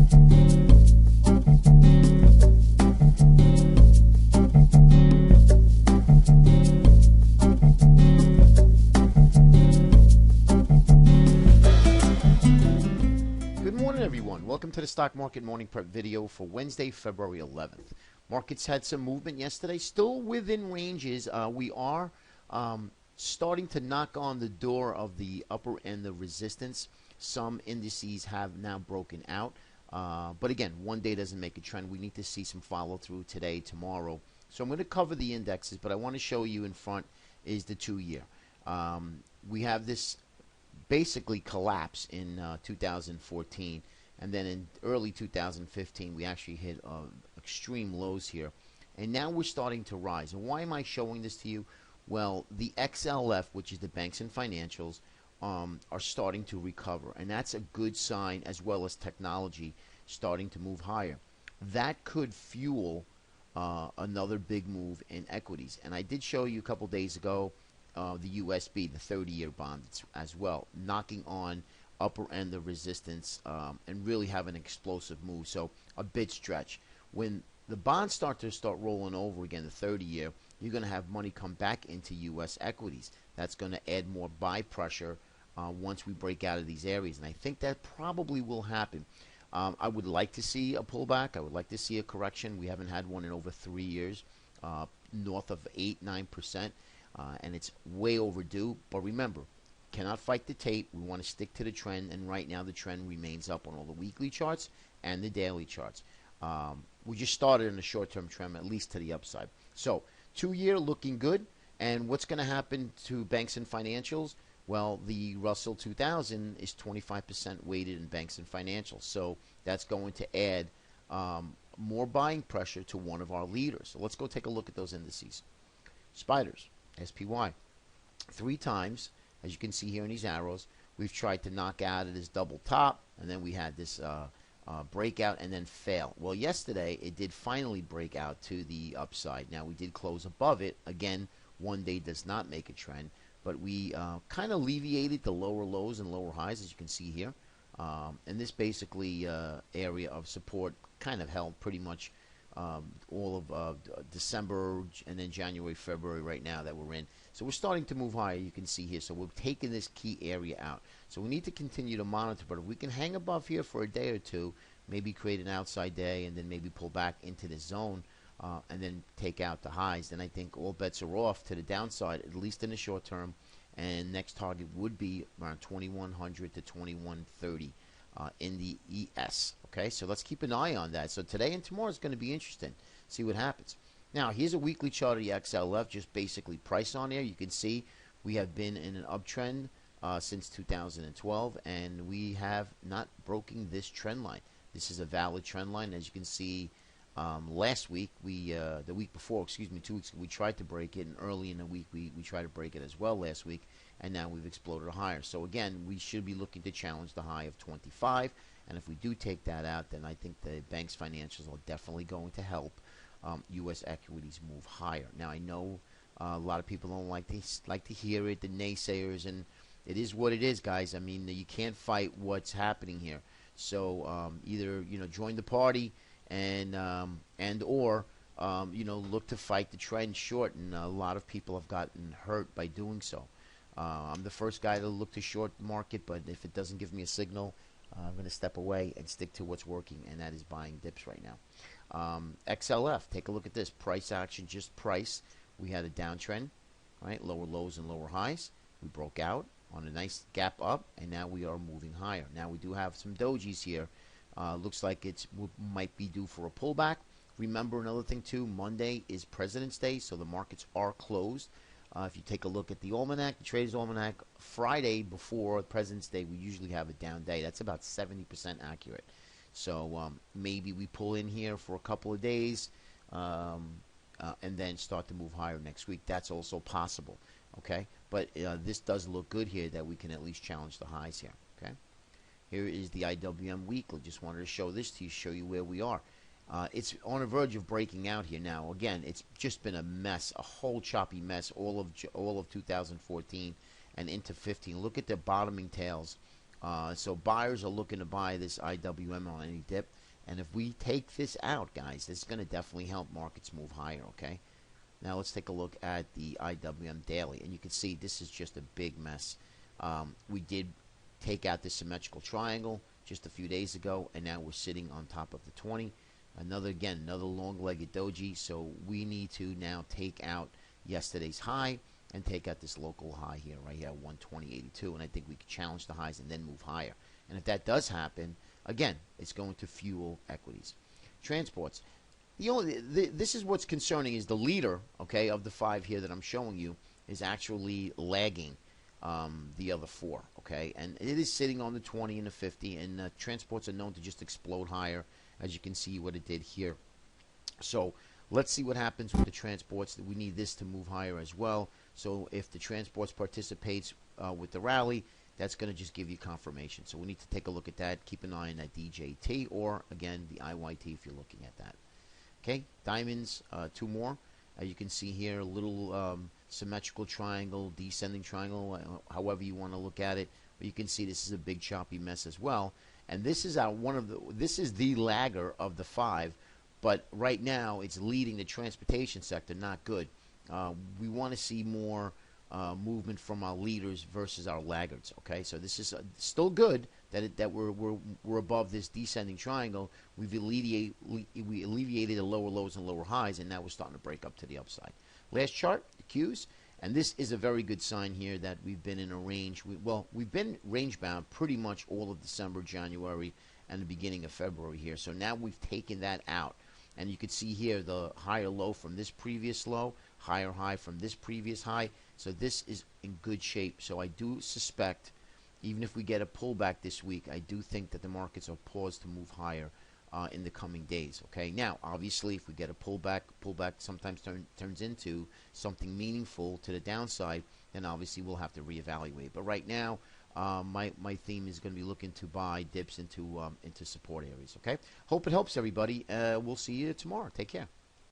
Good morning, everyone. Welcome to the Stock Market Morning Prep video for Wednesday, February 11th. Markets had some movement yesterday, still within ranges. We are starting to knock on the door of the upper end of resistance. Some indices have now broken out. But again, one day doesn't make a trend. We need to see some follow through today, tomorrow. So I'm going to cover the indexes, but I want to show you in front is the 2-year. We have this basically collapse in 2014, and then in early 2015 we actually hit extreme lows here, and now we're starting to rise. And why am I showing this to you? Well, the XLF, which is the banks and financials, are starting to recover, and that's a good sign, as well as technology starting to move higher. That could fuel another big move in equities. And I did show you a couple days ago the USB, the 30-year bond as well, knocking on upper end of resistance and really having an explosive move. So a bit stretch. When the bonds start rolling over again, the 30-year, you're going to have money come back into U.S. equities. That's going to add more buy pressure once we break out of these areas. And I think that probably will happen. I would like to see a pullback. I would like to see a correction. We haven't had one in over 3 years, north of 8-9%. And it's way overdue. But remember, cannot fight the tape. We want to stick to the trend, and right now the trend remains up on all the weekly charts and the daily charts. We just started in a short-term trend, at least to the upside. So 2-year looking good. And what's going to happen to banks and financials? Well, the Russell 2000 is 25% weighted in banks and financials. So that's going to add more buying pressure to one of our leaders. So let's go take a look at those indices. Spiders. SPY. 3 times, as you can see here in these arrows, we've tried to knock out of this double top, and then we had this breakout and then fail. Well, yesterday it did finally break out to the upside. Now we did close above it. Again, one day does not make a trend, but we kind of alleviated the lower lows and lower highs, as you can see here. And this basically area of support kind of held pretty much all of December and then January, February right now that we're in. So we're starting to move higher, you can see here. So we're taking this key area out. So we need to continue to monitor. But if we can hang above here for a day or two, maybe create an outside day and then maybe pull back into the zone and then take out the highs, then I think all bets are off to the downside, at least in the short term. And next target would be around 2100 to 2130 in the ES. Okay, so let's keep an eye on that. So today and tomorrow is going to be interesting. See what happens. Now, here's a weekly chart of the XLF, just basically price on there. You can see we have been in an uptrend since 2012, and we have not broken this trend line. This is a valid trend line. As you can see, last week, the week before, 2 weeks ago, we tried to break it, and early in the week, we tried to break it as well last week, and now we've exploded higher. So again, we should be looking to challenge the high of 25. And if we do take that out, then I think the banks' financials are definitely going to help U.S. equities move higher. Now, I know a lot of people don't like to hear it, the naysayers, and it is what it is, guys. I mean, you can't fight what's happening here. So either join the party and or look to fight the trend short. And a lot of people have gotten hurt by doing so. I'm the first guy to look to short the market, but if it doesn't give me a signal, I'm going to step away and stick to what's working, and that is buying dips right now. XLF, take a look at this. Price action, just price. We had a downtrend, right? Lower lows and lower highs. We broke out on a nice gap up, and now we are moving higher. Now we do have some dojis here. Looks like it might be due for a pullback. Remember another thing, too. Monday is President's Day, so the markets are closed. If you take a look at the Almanac, the Traders Almanac, Friday before President's Day, we usually have a down day. That's about 70% accurate. So maybe we pull in here for a couple of days and then start to move higher next week. That's also possible. Okay, but this does look good here that we can at least challenge the highs here. Okay, here is the IWM weekly. Just wanted to show this to you, show you where we are. It's on the verge of breaking out here now. Again, it's just been a mess, a whole choppy mess all of 2014 and into 15. Look at the bottoming tails So buyers are looking to buy this IWM on any dip. And if we take this out, guys, this is going to definitely help markets move higher, okay? Now let's take a look at the IWM daily. And you can see this is just a big mess. We did take out the symmetrical triangle just a few days ago, and now we're sitting on top of the 20. Another long-legged doji. So we need to now take out yesterday's high and take out this local high here, right here, 120.82. And I think we can challenge the highs and then move higher. And if that does happen, again, it's going to fuel equities. Transports. This is what's concerning is the leader, okay, of the 5 here that I'm showing you is actually lagging the other 4, okay? And it is sitting on the 20 and the 50, and transports are known to just explode higher, as you can see what it did here. So let's see what happens with the transports. We need this to move higher as well. So if the transports participates with the rally, that's going to just give you confirmation. So we need to take a look at that. Keep an eye on that DJT or, again, the IYT if you're looking at that. Okay, diamonds, 2 more. You can see here a little symmetrical triangle, descending triangle, however you want to look at it. But you can see this is a big choppy mess as well. And this is this is the lagger of the 5, but right now it's leading the transportation sector. Not good. We want to see more movement from our leaders versus our laggards. Okay, so this is still good that we're above this descending triangle. We alleviated the lower lows and lower highs, and now we're starting to break up to the upside. Last chart, the Qs, and this is a very good sign here that we've been in a range. We've been range bound pretty much all of December, January, and the beginning of February here. So now we've taken that out, and you can see here the higher low from this previous low, higher high from this previous high. So this is in good shape. So I do suspect, even if we get a pullback this week, I do think that the markets are poised to move higher in the coming days. Okay. Now, obviously, if we get a pullback sometimes turns into something meaningful to the downside, then obviously we'll have to reevaluate. But right now, my theme is going to be looking to buy dips into support areas. Okay. Hope it helps everybody. We'll see you tomorrow. Take care.